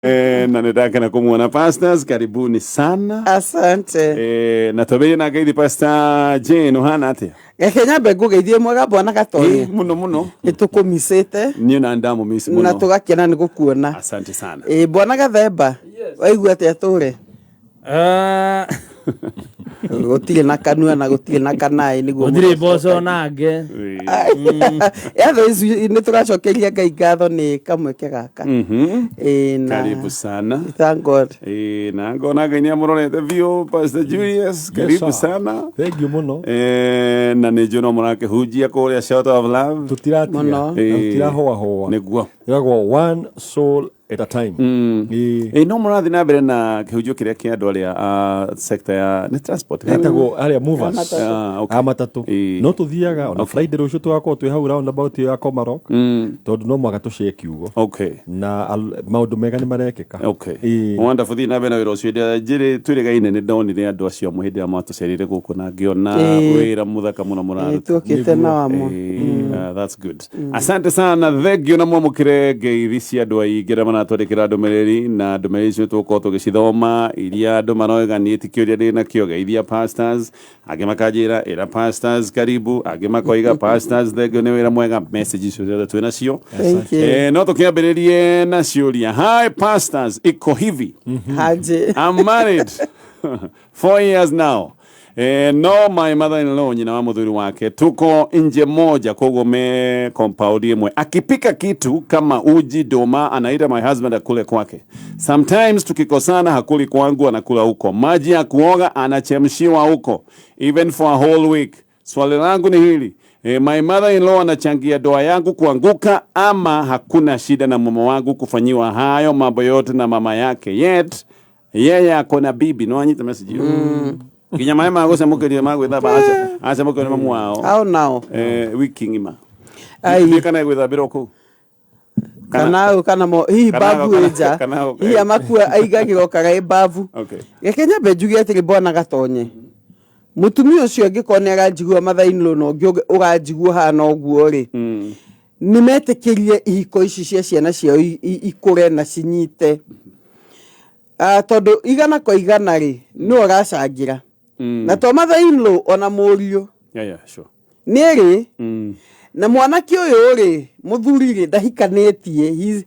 Na nitaka kumuona pastors, karibuni sana. Asante. Na tobe na gaidi pastor Jane hana atia. Kenya bego gaidi mwaga bwana Gatonye. Muno. Itukumisete. Niyo na ndamu misi muno. Na tugakena nigukuona. Asante sana. Bwana Gathemba. Waigua atia tore. Gotire na kanua na gotire na kanai niguo. Gotire boso nage. Yatho ici ni tugacokeria Ngai ngatho ni kamweke gaka. Karibu sana. Thank God. Na ngona Ngai ni amurorete vio Pastor Julius. Karibu sana. Thank you muno. Na ni jono murake hujia kuria shout of love. Tutira hoa. Niguo. Yagwo one soul at a time. No murathi na mbere na kihujio kiria kia andu aria sector ya ni transport. Etagwo aria movers. Amatatu. No tuthiaga on Friday rucio twako twi hau round about ya Komarok. Tondu no mwaga tucie kiugo. Okay. Na maundu mega ni marekeka. Okay. Wonderful thing na bena wira ucio njiri twirigaine ni ndonire andu acio muhindi ama tucerire guku na ngiona wira muthaka muno muraru. Tukite na wamo. That's good. Asante sana thegio na mwamukire ngeithi cia andu aingira na twandikira ndumiriri na ndumiriri icio tuko tugicithoma iria andu maroiganĩtie kĩũria ndĩ nakĩo geithia pastors angĩ makanjĩra ĩra pastors karibu angĩ makoiga pastors thengio nĩ wĩra mwega message icio ciothe twĩ nacio no tũkĩambĩrĩrie na ciũria. Hi pastors, iko hivi. I'm married 4 years now. No, my mother-in-law nyina wa muthuri wake tuko nje moja kogo me compound imwe akipika kitu kama uji doma anaita my husband akule kwake. Sometimes tukikosana hakuli kwangu anakula huko. Maji ya kuoga anachemshiwa huko even for a whole week. Swali langu ni hili, my mother-in-law anachangia doa yangu kuanguka ama hakuna shida na mama wangu kufanyiwa hayo mambo yote na mama yake, yet yeye akona bibi no anyita message nginya mai magose mukirie magwitha bacha acha mukirie mamu wao au nao wiki ngima ai kana gwitha biroko kana mo hi babu eja hi amakua aigagiro kaga babu. Kenya bejugi atiri Bwana Gatonye Mutumia ucio ngikone aranjigua mathainlo no uranjigua hana uguo ri nimetekirie ihiko ici cia ciana ciao ikure na cinyite tondu igana kwa igana ri no racangira na to mathainlo ona murio sure niri na mwanake uyu ri muthuri ri ndahikanetie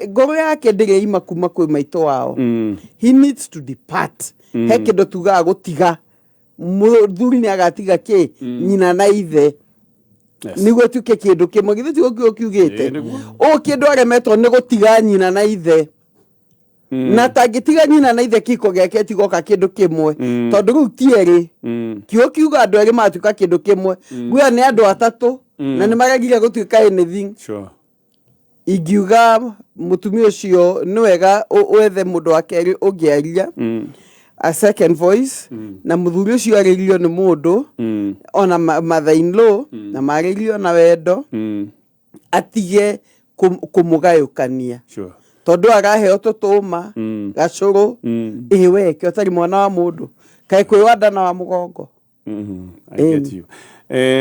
ngoro yake ndire ima kuma kwi maito wao. He needs to depart. He kindu tuga gutiga muthuri ni agatiga ki nyina na ithe niguo tuke kindu kimwe githu tigo kiugite o kindu aremetwo ni gutiga nyina na ithe na tangitiga nyina na ithe kiko geke tigoka kindu kimwe tondu riu tieri kio kiuga andu eri matuka kindu kimwe gwa ni andu atatu na ni maragire gutuika anything. Sure. Igiuga mutumia ucio ni wega wethe mundu akeri ungiaria a second voice na muthuri ucio aririo ni mundu ona mother-in-law na maririo na wendo atige kumugayukania. Sure. Tondu araheo tutuma gacuru weke utari mwana wa mundu kai kwĩwanda na wa mugongo. I get you.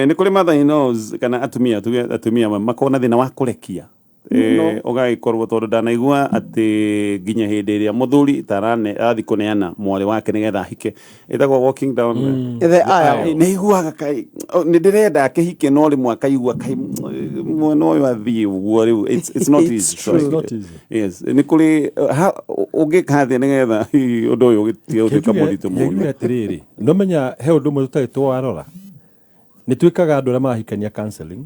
Ni kuri mother-in-laws kana atumia makona thina wa kurekia ogaikorwo tondu ndanaigua ati nginya hindi iria muthuri tarane athi kuneana mwari wake nigetha hike itagwo walking down ni iguaga kai ni ndirenda akihike no rimwe akaigua kai mwana uyu athii uguo riu it's not easy. Yes ni kuri ugikathia nigetha undu uyu ugitie utuika muritu muno atiriri no menya he undu mwe tutari twarora ni twikaga andu aria marahikania counseling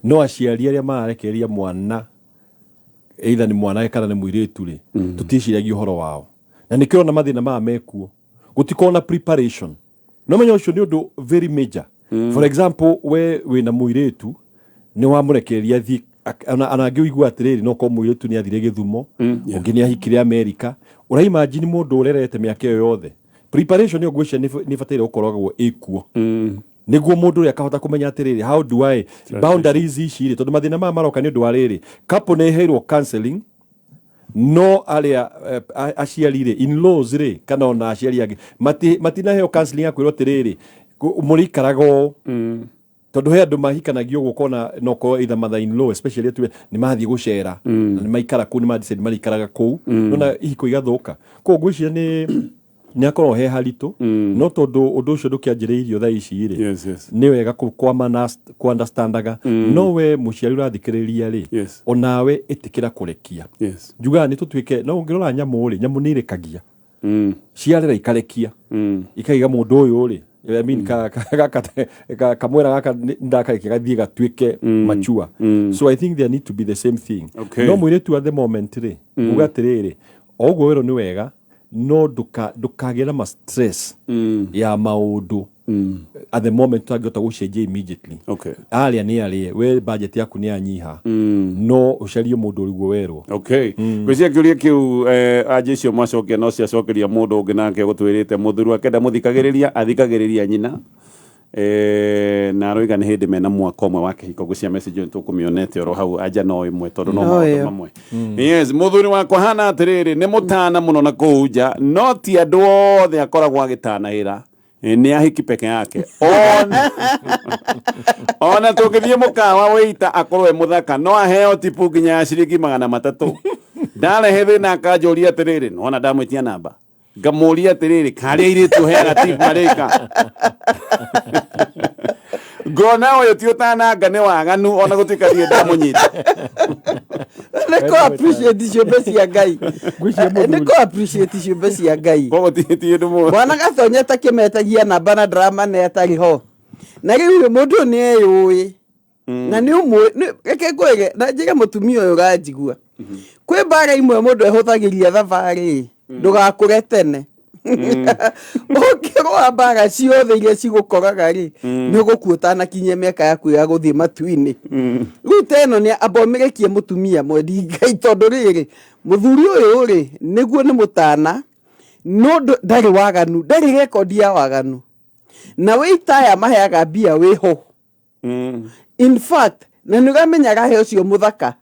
no aciari aria mararekereria mwana either ni mwana kana ni muiritu ri tutishiragia uhoro wao na nikiro na mathina ma mekuo gutikona preparation no menya ucio ni undu very major. For example we na muiritu ni wa murekereria thi anangi uigua atiriri no ko muiritu ni athire Githumo ungi ni ahikire America ura imagine mundu urerete miaka yo yothe preparation yo gwiccia ni fatire ukoragwo ikuo niguo mundu ri akahota kumenya atiriri how do I boundaries ici tondu mathina ma maroka ni undu wa riri couple ne heirwo counseling no aria aciari ri in-laws ri kana ona aciari agi matina heo counseling akwirwo atiriri muri karago tondu he andu mahikanagio gukona noko either mother in law especially tu ni mathie gucera na ni maikara ku ni madicide marikaraga ku nona ihiko igathuka ko ngwiciria ni akorwo he haritu no tondu undu ucio ndukianjiriirio tha ici ri ni wega ku understandaga no we muciari urathikiriria ri onawe itikira kurekia njuga ni tutuike no ngirora nyamu ri nyamu ni irekagia ciarera ikarekia ikaiga mundu uyu ri I mean kamwera gaka ndakarekia gathie gatuike machua so I think there need to be the same thing no mwire tu at the moment ri ugatiriri ogwo wero ni wega no ndukagera ma stress ya maundu at the moment tangota gucenjia immediately aria ni aria we budget yaku ni anyiha no ucarie mundu riguo werwo gwiciria kiuria kiu anje cio macokia no cia cokeria mundu ungi nake gutwirite muthuru akenda muthikagiriria athikagiriria nyina na roiga ni hindi mena mwaka umwe wa kihiko gucia message tukumionete oro hau aja no imwe tondu no maundu mamwe yes muthuri wakwa hana atiriri ni mutana muno na kuja no ti andu othe akoragwo agitanahira ni ahiki peke yake ona tugithie mukawa wita akorwe muthaka no aheo tipu nginya ciringi 300 ndarehe thina akanjuria atiriri nona ndamwitia namba ngamuria atiriri karia iritu heaga tipu marika ngona uyu ti utananga ni waganu ona gutikarie ndamunyita niko appreciate ciumbe cia ngai niko appreciate ciumbe cia ngai kogo ti ndu mu mwana gathonya takimetagia namba na drama na atari ho na riu mundu ni eyui na ni umwe reke kwege na njige mutumia uyu ganjigua kwi bara imwe mundu ehuthagiria thabari ndugakure tene ukirwa bara ciothe iria cigukoraga ri ni gukuota na kinye meka yaku ya guthie matuini riu teno ni abomerekie mutumia mwendi ngai tondu riri muthuri uyu ri niguo ni mutana no ndari waganu ndari record ya waganu na witaya maheaga bia wiho in fact na nigamenyaga he ucio muthaka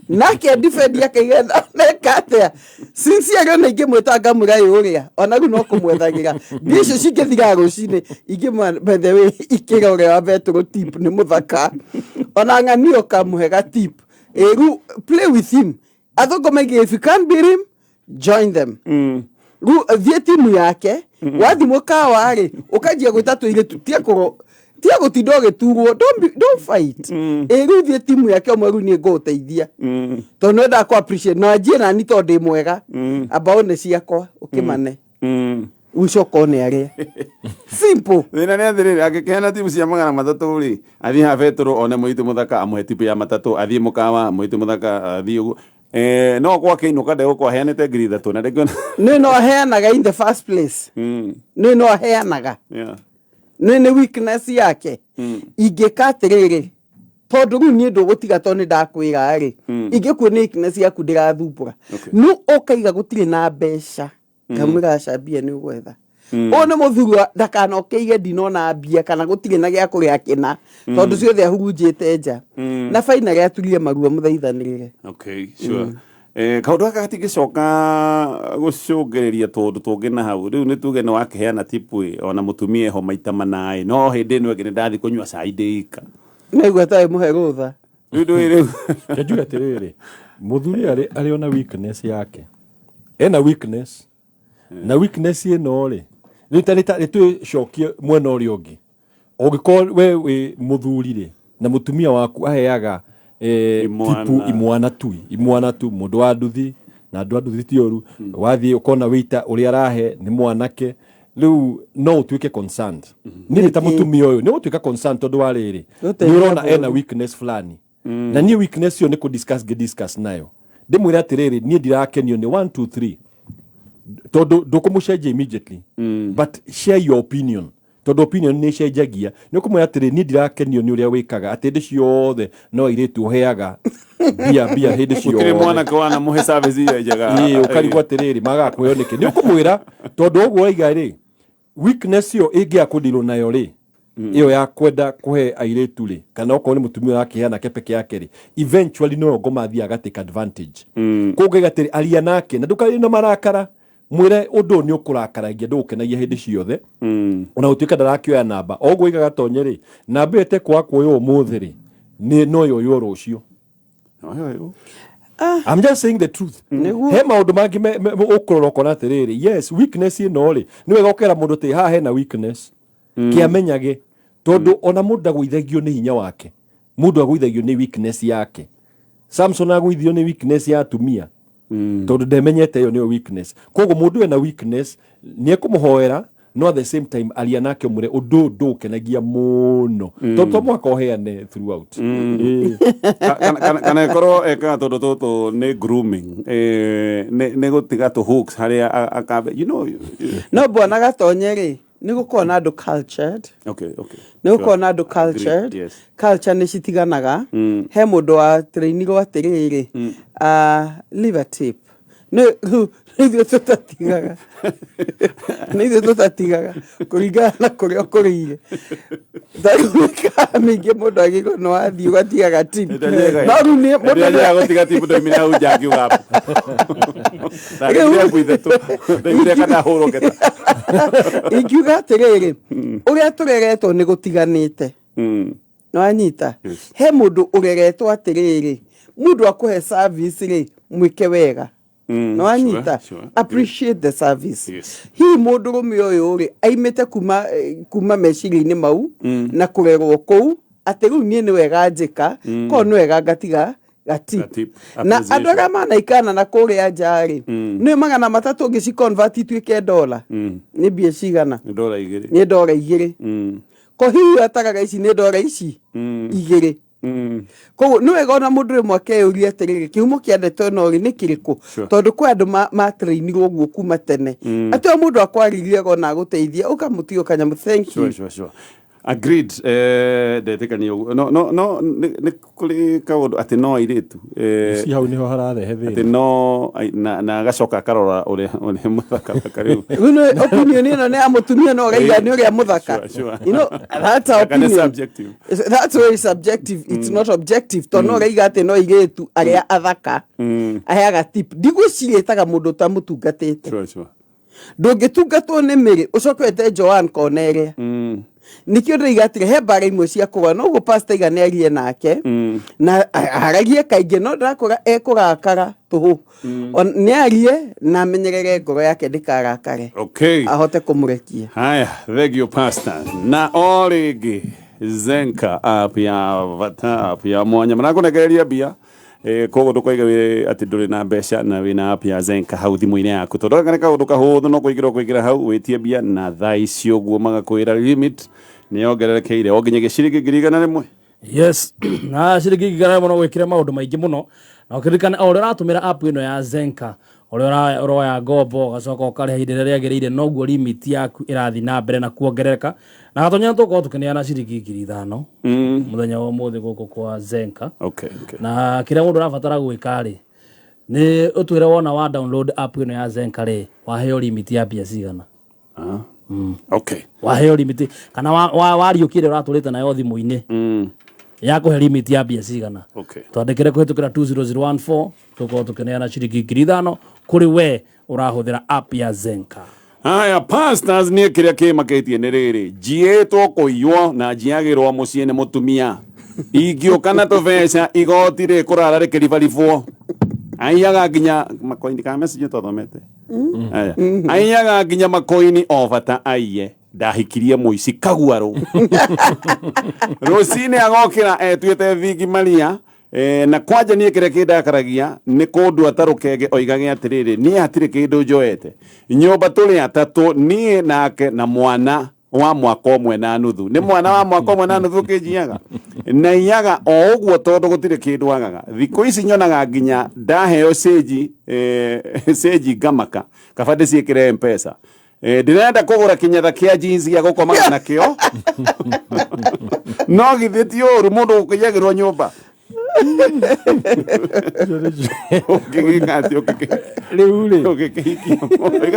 nake defend yake igenda nekatea sincerely na ingi mwetanga murai uria ona ru no kumwethagira ndicio cingithira rucine ingi by the way ikirore wa betro tip ni muthaka ona ng'anio kamuhega tip ru play with him athogomege if you can't beat him join them ru thie timu yake wathi mukawa ri ukajia gwitatu ile tutia kuro tia gutindo giturwo don't fight ru thie timu yake omweru ni nguteithia to no nda ko appreciate no ajie na ni to ndi mwega about ne ciakwa ukimane ucoko ne aria simple thina ne athiriri agikena timu cia 300 ri athi ha betro one muitu muthaka amuhe tipu ya 3 athi mukawa muitu muthaka athi ugu no kwa kiinuka ndego kwa heanete ngiri 3 na ndego no heanaga in the first place no heanaga ni weakness yake ingikatiriri tondu ru ni ndu gutiga toni ndakwira ri ingikuo ni weakness yaku ndirathumbura no ukaiga gutire na mbeca kamura cambia ni gwetha one muthuru ndakanokeige ndino na mbia kana gutire na gya kuria kina tondu ciothe ahurunjite nja na faina gya turie marua muthaithanirire sure kaundu gaka gatigicoka gucungereria tondu tungina hau riu ni tuge no wakiheana tipu ona mutumia ho maita manai no hindi no ngi ndathi kunywa cai ndika negwa tai muhe rutha ndu ire njuga tiriri muthuri ari ona weakness yake ena weakness na weakness ino ri ritarita tu shokie mwena uri ungi ugikor we muthuri ri na mutumia waku aheaga tipu imwana tu mundu wa nduthi na andu nduthi tioru wathi ukona wita uri arahe ni mwanake riu no utuike concerned ni ta mutumia uyu ni utuika concerned tondu wa riri ni urona ena weakness fulani na ni weakness yo ni ku discuss nayo ndimwira atiriri ni ndirakenio ni 1 2 3 tondu ndukumucenjia immediately but share your opinion tondu opinion ni cenjagia ni kumwira atiri ni ndirakenio ni uria wikaga ati ndi ciothe no iritu heaga bia hindi ciothe ukiri mwana kwana muhe service ya jaga ukarigwa atiriri maga kwiyoneke ni kumwira tondu uguo iga ri weakness yo ingia kudilo nayo ri iyo ya kwenda kuhe airitu ri kana uko ni mutumia wake yana kepeke yake ri eventually no ngoma thia ga take advantage kuga gatiri alia nake na ndukari no marakara mwire undu ni ukurakaragia ndukenagia hindi ciothe ona utuika ndarakioya namba ogwo igaga tonye ri namba ite kwa kuoyo umuthi ri ni no yo rucio. I'm just saying the truth. He maundu mangi ukuroroko na tiriri. Yes, weakness ino ri ni wega ukera mundu ti ha he na weakness kiamenyage tondu ona mundu agwithagio ni hinya wake, mundu agwithagio ni weakness yake. Samson agwithio ni weakness ya atumia tondu ndemenyete yo ni weakness. Koguo mundu ena weakness ni ekumuhoera no at the same time alia nake mure undu kenagia muno tondu mwaka oheane throughout. Kana korwo eka tondu toto ni grooming ne gutiga to hooks haria akabe you know no bwana gatonye ri ni gukorwo na andu cultured. Okay. Ni gukorwo na andu cultured. Yes. Culture ni citiganaga. He mundu wa trainirwo atiriri leave a tip. No nithuĩ tũtatigaga kũringana na kũrĩa ũkũrĩire. Tarĩu mĩingĩ mũndũ agĩrwo nĩ wathiĩ ũgatigaga tip. No rĩu nĩ mũndũ gũtiga tip ndoimire hau nja akiuga ingiuga atĩrĩrĩ ũrĩa tũreretwo nĩ gũtiganĩte. Nĩ wanyita he mũndũ ũreretwo atĩrĩrĩ mũndũ akũhe service rĩ mwĩke wega. No anyita appreciate the service. Hi mundu rume uyu ri aimete kuma meciria-ini mau na kurerwo kou ati riu nie ni wega njika ko ni wega ngatiga gatip na andu aria manaikana na kuria njari ni magana matatu ngici convert ituike $. Ni mbia cigana? Ni $2. Ko hi atagaga ici ni $2 ici 2. Koguo ni wega ona mundu rimwe akeyuria atiriri kihumo kia ndeto ino ri ni kiriku tondu kwa andu matrainirwo guo kuma tene ati o mundu akwaririe go na guteithia ukamutio kanyamu. Thank you. Sure. Agreed. Ndetikania no ni kuri kaundu ati no iritu si hau niho hararehe thina ati no na gacoka karora uri muthaka kariu no opinion ino ni amutumia no gaiga ni uri muthaka. You know that's our opinion. Subjective. That's very subjective. It's not objective. To no gaiga ati no iritu aria athaka ayaga tip ndigwiciritaga mundu ta mutungatite. Sure. Ndungitungatwo ni miri ucokete Joan Cornelia nikio ndigatire he bara imwe cia kuga no go pastor iganerie nake na aragie kainge no ndakora ekurakara tuhu ni arie na menyerere ngoro yake ndikarakare. Okay, ahote kumurekia. Haya, thegio pastor na origi zenka apia vata apia mwanya manakunegereria bia kogo ndukoiga we ati nduri na mbeca na wina apia zenka hau thimu-ini yaku tondu kana kaundu kahuthu no kuigira hau witie bia na thaa icio guo magakwira limit ni ongererekeire o nginya giciringi 100 Yes na ciringi 100 no gwikire maundu maingi muno na ukirikana o uratumira app ino ya zenka uroya ngombo gacoka ukariha hindire riagirire noguo limit yaku irathi na mbere na kuongerereka na gatonya tuko tukineana ciringi 5,000 muthenya wa muthi guku kwa zenka. Okay. Na kira mundu arabatara gwika ri ni utwire wona wa download app ino ya zenka ri waheo limit ya mbia cigana. Okay, waheo limit kana wariukire uraturite nayo thimu-ini yakuhe limit ya mbia cigana. Okay, twandikire kuhitukira 20014 tuko tukineana ciringi 5,000 kuri we urahuthira app ya zenka. Haya pastors ni kiria kimaketie ni riri jietwo kuiywo na jiagirwo mucii ni mutumia ingioka to veca igoti ri kurara ri kiribaribwo aiyaga nginya makoini ka message tothomete aiyaga nginya makoini o bata aiye ndahikirie muici kaguaru rucine agokira etwite thigi maria na kwanja nie kire kindakaragia ni kundu atarukege oigage atiriri ni atire kindu njoete nyumba tuli atatu nie nake na mwana wa mwaka omwe na nuthu ni mwana wa mwaka omwe na nuthu kijiaga na iyaga o uguo tondu gutire kindu agaga thiko ici nyonaga nginya ndaheo seji gamaka kabande ciikire mpesa ndirenda kugura kinyatha kia jeans ya gukomaga nakio no githitio ru mundu ukiyagirwo nyumba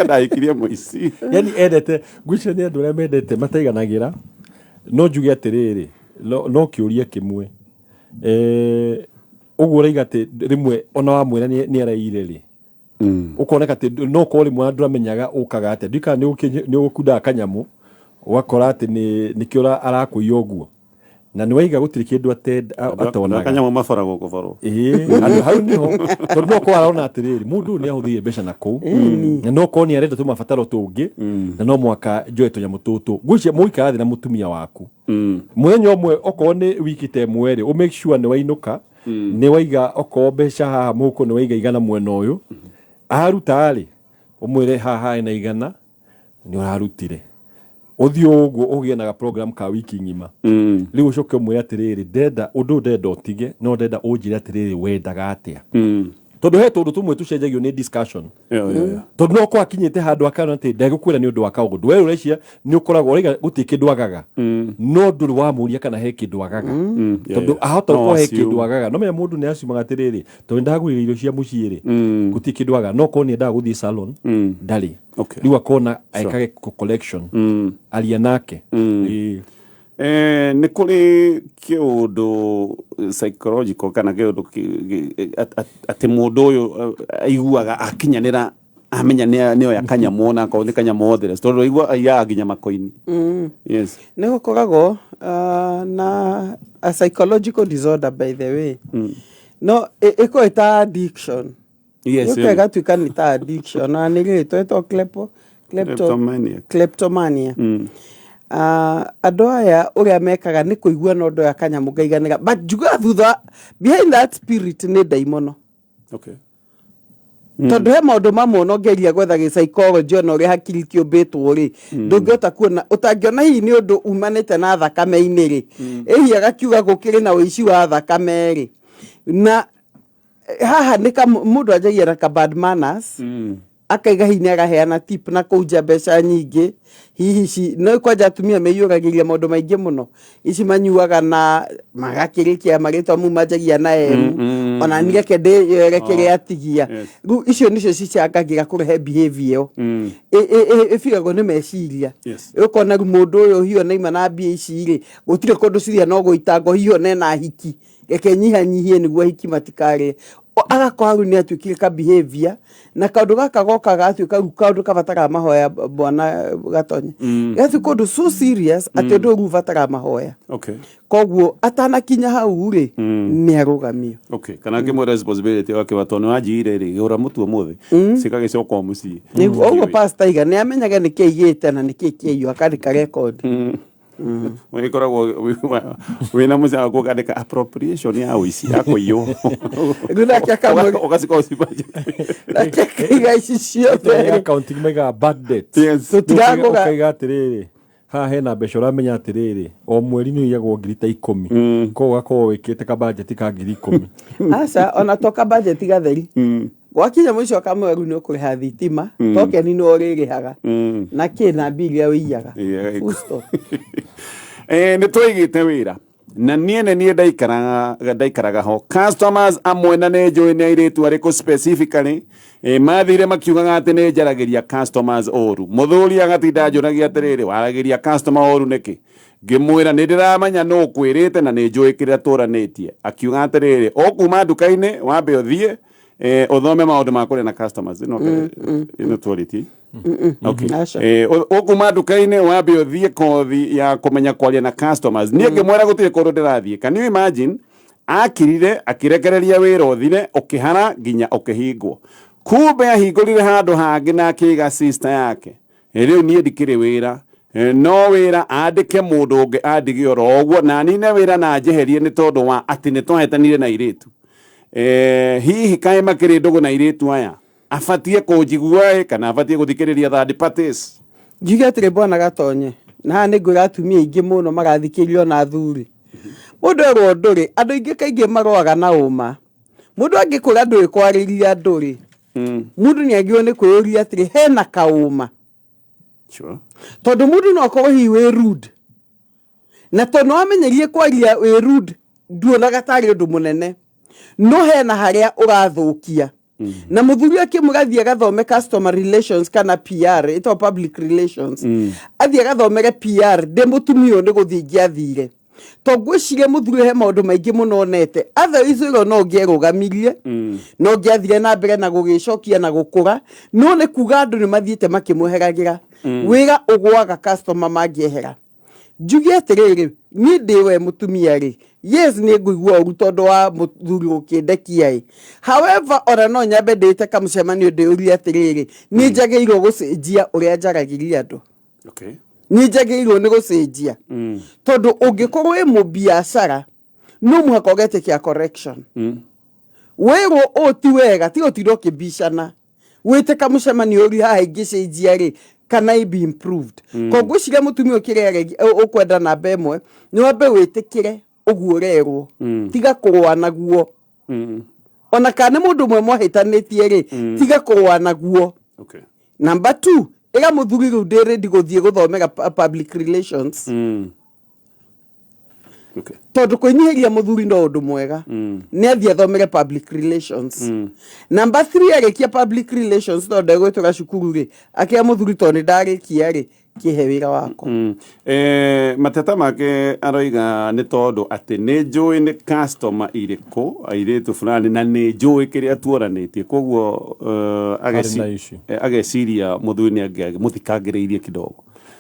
ndahikirie muici yani endete ngwicio ni andu aria mendete mataiganagira no njuge atiriri no kiurie kimwe uguo uraiga ati rimwe ona wa mwira ni araire ri ukoneka ati no koli mwandu amenyaga ukaga ati ndika ni ukunda kanyamu wakora ati ni kiora arakuiyo guo na ni waiga gutiri kindu atona kanyamu mafara goko faro andu hau niho tondu no ko arona atiriri mundu ni ahuthie mbeca na ku na no ko ni arenda tumabataro tungi na no mwaka joe tunyamu tutu gucia muika athi na mutumia waku muthenya umwe oko ni wiki te mweri o make sure ni wainuka ni waiga oko mbeca haha muko ni waiga igana mwena uyu aruta ari umwire haha ina igana ni urarutire uthio uguo ugienaga program ka wiki ngima riu ucoke umwire atiriri ndenda undu ndenda utige no ndenda unjire atiriri wendaga atia tondu he tundu tumwe tucenjagio ni discussion tondu no ko akinyite handu akana ati ndegukwira ni undu wa kaundu we urecia ni ukoragwo uriga guti kindu agaga no nduri wa muria kana he kindu agaga tondu ahota ko he kindu agaga no me mundu ni aciumaga atiriri tondu ndagurira irio cia muciiri guti kindu agaga no ko ni ndaguthie salon ndari riu akona aikage collection aria nake ni kuri kiundu psychological kana kiundu ati mundu uyu aiguaga akinyanira amenya ni oya kanyamu na ko ni kanyamu othe tondu aigua ya nginya makoini yes ni gukoragwo na a psychological disorder by the way no iko eta addiction yes yo tuika ni ta addiction na ni to kleptomania andu aya uria mekaga ni kuigua no ndo ya kanyamu ngaiganira but juga thutha behind that spirit ni daimono tondu he maundu mamwe no ngeria gwetha gi psychology no ri hakiri kiumbitwo ri ndungiota kuona utangiona hihi ni undu umanite na thakame-ini ri ehi agakiuga gukiri na uici wa thakame ri na haha ni mundu ajagia na ka bad manners akaiga hinya agaheana tip na kuja mbeca nyingi hihi ci no kwanja atumia meiyuragiria maundu maingi muno ici manyuaga na magakirikia maritwa mu majagia na ona nireke nderekere atigia ru icio nicio cicangagira kurehe behavior ifigago ni meciria ukona mundu uyu hiyo naima na mbia ici ri gutire kundu ciria no guitango hiyo na hiki reke nyihanyihie niguo hiki matikare agakorwo ni atuikire ka behavior na kaundu gaka goka gatuika kaundu kabatara mahoya bwana gatonye gatu kundu so serious ati ndu rubatara mahoya koguo atanakinya hau ri ni arugamio kana ke mo responsibility wake watone wajire ri ura mutu umuthi cikagicoka mucii ni ogo pastor iga ni amenyaga ni kiigite na ni kikiyo akandika record we koragwo we na muza ko kandika appropriation ya uici yako iyo guna kya kama ukasika usibaje iga icio the accounting mega bad debt yes tutigago kaiga atiriri ha hena mbeca uramenya atiriri o mweri ni yagwo ngiri ta 10 ko gako wikite ka budget ka ngiri 10 asa ona toka budget gatheri wakinya mwisho kama weru ni ukuriha thitima toke ni no ririhaga na kina bilia wiyaga usto ni toigite wira na nie ndaikaraga ho customers amwe na ne join airetu ariko specifically mathire makiugaga ati ne jaragiria customers oru muthuri agatinda njoragia atiriri waragiria customer oru niki ngimwira ni ndiramanya no kwirite na ni njui kiria turanitie akiuga atiriri okuma nduka-ini wambe uthie uthome maundu makure na customers ino quality okuma nduka-ini wambe uthie kothi ya kumenya kwaria na customers nie ngimwira gutire kundu ndirathie can you imagine akirire akirekereria wira uthire ukihara nginya ukihingwo kumbe ahingurire handu hangi na akiga sister yake riu nie ndikire wira no wira andike mundu ungi andige oro ogwo na nine wira na njeherie ni tondu wa ati ni twahetanire na iritu hihi kae makiri ndugu na iritu aya afatie kunjigua kana afatie guthikiriria third parties ngiga tire bwana gatonye na ni ngura atumia ingi muno magathikirio na thuri mundu ero nduri andu ingi kaingi maroaga na uma mundu angikura nduri kwariria nduri mundu ni agio ni kwiyuria atiri hena kauma sure tondu mundu no akorwo hi we rude na tondu amenyerie kwaria we rude nduona gatari undu munene no hena haria urathukia na muthuri akimurathia gathome customer relations kana PR ito public relations athia gathomere PR de mutumio ndi guthingia thire to gwiciria muthuri he maundu maingi muno onete otherwise ro no ngierugamirie no ngiathire na mbere na gugicokia na gukura no ne kuga andu ni mathiete makimuheragira wira ugwaga customer mangiehera njugi atiriri ni ndiwe mutumia ri yes ni nguigua uru tondu wa muthuri ukindekia however ona no nyambe ndite kamucemanio ndiuri atiriri ni njageirwo gucenjia uria njaragiria andu okay ni njageirwo ni gucenjia tondu ungikorwo wi mubiacara no muhaka ugete kia correction wero oti wega ti otiro kibishana wite kamucemanio uri ha ingicenjia ri can I be improved koguo ciga mutumia ukirege ukwenda na bemwe ni wambe witikire uguorerwo tiga kurwa naguo ona kana mundu mwe mwahitanitie ri tiga kurwa naguo okay number 2 ega muthuri ru ndiri ndiguthie guthomera public relations okay tondu kunyihiria muthuri ndo undu mwega ni athie thomere public relations number 3 arekia public relations tondu egwitwa cukuru ri akia muthuri tondu ndarikia ri kihe wira wako mateta make aroiga ni tondu ati ni njui ni customer iriku airitu fulani na ni njui kiria tuoranitie koguo ageciria muthuri ni angi muthikangiriirie kidogo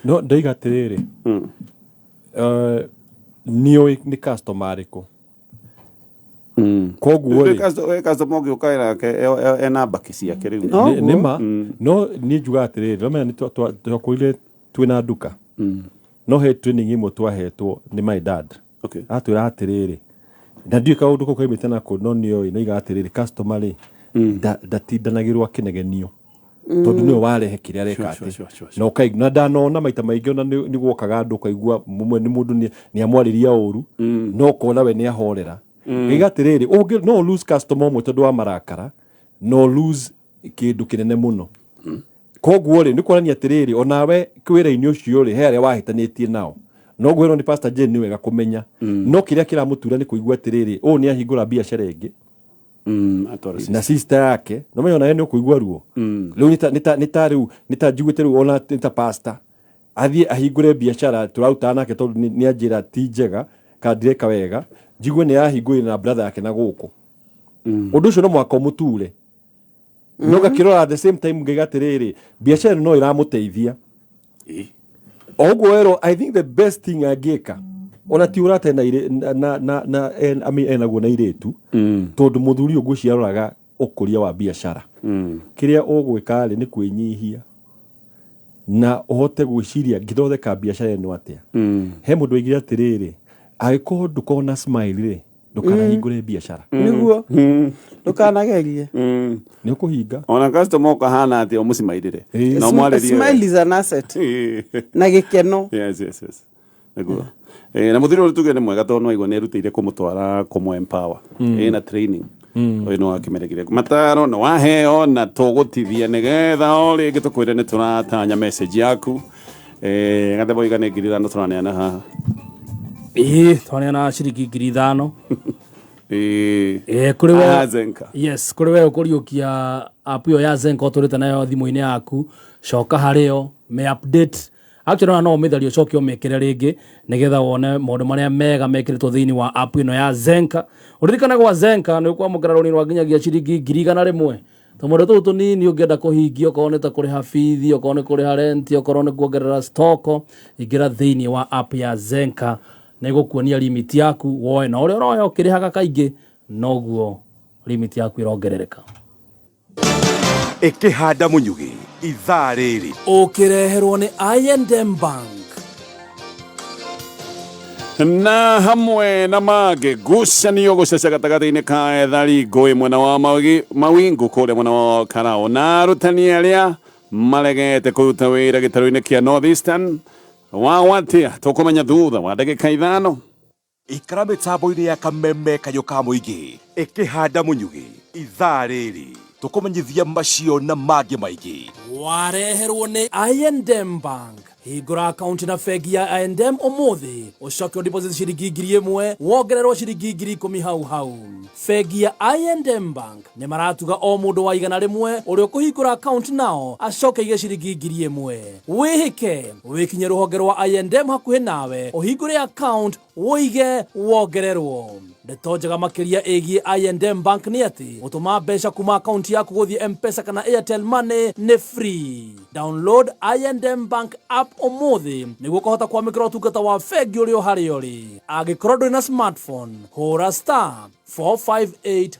no ndaiga atiriri nioi ni customer ariku koguo ri customer ngi ukaira ke ena baki ciake riu nima no ni njuga atiriri no mena twakuire twina duka no he training imwe twahetwo ni my dad okay atwira atiriri na ndio kaundu ko kaimite nako no nioi na iga atiriri customer ri ndatindanagirwo akinegenio tondu niwe warehe kiria reka ati no kaigna ndanona maita maingi ona ni gwokaga andu kaigua mumwe ni mundu ni amwariria uru no kona we ni ahorera iga atiriri ungi no lose customer mwe tondu wa marakara no lose kindu kinene muno koguo ri ni kuonania atiriri onawe kwira-ini ucio ri he aria wahitanitie nao no gwero ni pastor Jane ni wega kumenya no kiria kiramutura ni kuigua atiriri o ni ahingura biacara ingi na sister yake no menya na yeye ni kuigua ruo riu nita njiguite riu ona nita pastor athie ahingure biacara turauta nake tondu ni anjira ti njega kandireka wega njigue ni ahingure na brother yake na guku undu ucio no mwaka muture no gakirora at the same time ngigatiriri biacara no iramuteithia ogwero I think the best thing agika ona ti urate na enaguo na iretu tondu muthuri uguo ciaroraga ukuria wa biacara kiria ugwika ri ni kwinyihia na uhote gwiciria ngithotheka biacara eno atia he mundu aigira atiriri agiko ndukona smile ri ndukana hingure biacara niguo ndukanagerie ni kuhinga ona customer ukahana ati omusimairire na mwaririe smile is an asset na gikeno yes niguo na muthiri uri tuge ni mwega tondu aigua ni rutire kumutwara kumu empower na training oyo no akimeregire mataro no waheo na tugutithia nigetha ori gitukwire ni turatanya message yaku gathe boiga ni ngiri thano turaneana haha twaneana ciringi ngiri 5 kuri we Zenka yes kuri we ukuriukia app yo ya Zenka uturite nayo thimu-ini yaku coka hario me update actually no umithario coke umekere ringi nigetha wone maundu maria mega mekiritwo thiini wa app ino ya Zenka uririkana gwa Zenka ni kwamukira runi rwa nginyagia ciringi 1,100 tomondo tutu nini ungienda kuhingia okorwo ni ta kuriha bithi okorwo ni kuriha rent okorwo ni kuongerera stock ingira thiini wa app ya Zenka na igukuonia limit yaku woe na uria uroya ukirihaga kaingi noguo limit yaku irongerereka ikihanda munyugi ithaa riri ukireherwo ni I&M Bank na hamwe na mage gucanio guceca gatagati-ini ka ethari ngui mwena wa mawingu kuria mwena wa Karao na arutani aria maregete kuruta wira gitaru-ini kia North Eastern atia tukumenya thutha wa ndagika 5 ikara mitambo-ini ya kameme kayo ka muingi ikihanda munyugi ithaa riri tukumenyithia macio na mangĩ maingĩ wareherwo ni I&M Bank hingũra akaunti na bengi ya I&M ũmũthĩ ũcoke deposit ciringi 1,000 wongererwo ciringi 10,000 hau. Bengi ya I&M Bank nĩ maratuga o mũndũ wa igana rĩmwe ũrĩa ũkũhingũra akaunti nao acoke ige ciringi 1,000. Wĩhĩke wĩkinye rũhonge rwa I&M hakuhĩ nawe ũhingũre akaunti woige wongererwo. Ndeto njega makĩria ĩgiĩ I&M Bank nĩ atĩ gũtũma mbeca kuma akaunti yaku gũthiĩ M-Pesa kana Airtel Money nĩ free. Download I&M Bank app ũmũthĩ nĩguo kũhota kwamĩkĩra ũtungata wa bengi ũrĩ o harĩa ũrĩ. Angĩkorwo ndũrĩ na smartphone, hũra *458#.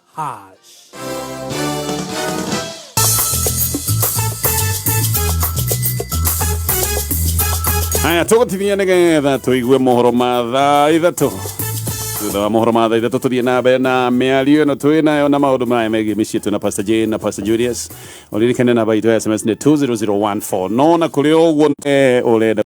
Haya, tũgũtithia nĩgetha tũigue mohoro ma thaa ithatũ. Thutha wa mohoro ma thaa ithatũ tũthiĩ na mbere na mĩario ĩno twĩ nayo na maũndũ maya megiĩ mĩciĩ twĩ na Pastor Jane na Pastor Julius. Ũririkane namba itũ ya SMS nĩ 20014. No na kũrĩ ũguo ũrenda